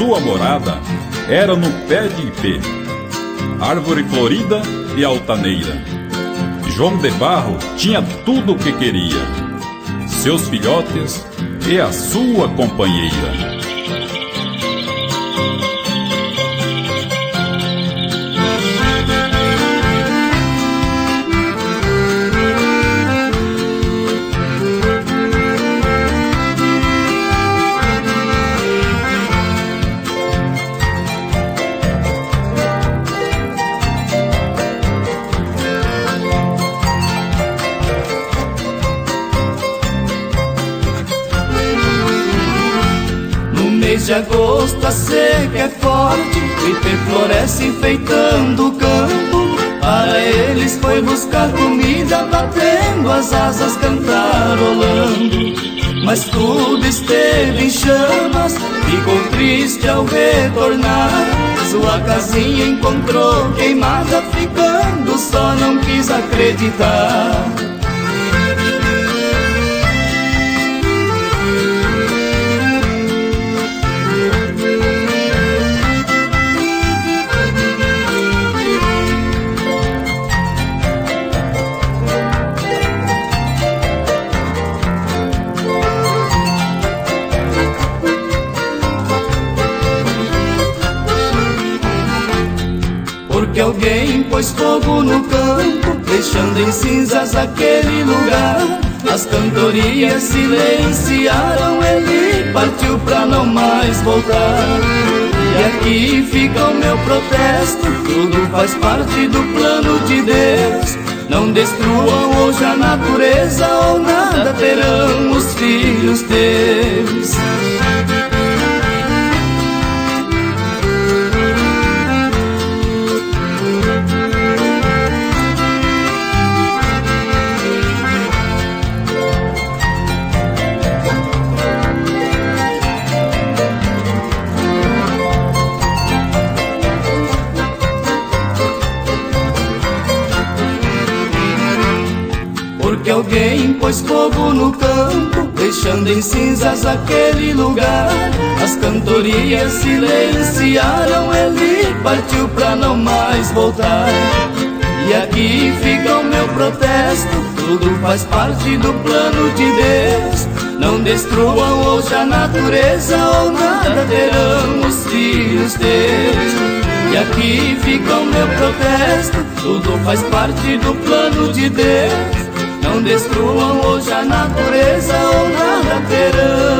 sua morada era no pé de ipê, árvore florida e altaneira. João de Barro tinha tudo o que queria, seus filhotes e a sua companheira. De agosto a seca é forte, o ipê floresce enfeitando o campo. Para eles foi buscar comida, batendo as asas, cantarolando. Mas tudo esteve em chamas, ficou triste ao retornar. Sua casinha encontrou queimada, ficando só, não quis acreditar. Porque alguém pôs fogo no campo, deixando em cinzas aquele lugar. As cantorias silenciaram, ele partiu pra não mais voltar. E aqui fica o meu protesto, tudo faz parte do plano de Deus. Não destruam hoje a natureza, ou nada terão os filhos teus. Porque alguém pôs fogo no campo, deixando em cinzas aquele lugar. As cantorias silenciaram, ele partiu pra não mais voltar. E aqui fica o meu protesto, tudo faz parte do plano de Deus. Não destruam hoje a natureza, ou nada terão os filhos teus. E aqui fica o meu protesto, tudo faz parte do plano de Deus. Não destruam hoje a natureza, ou nada terão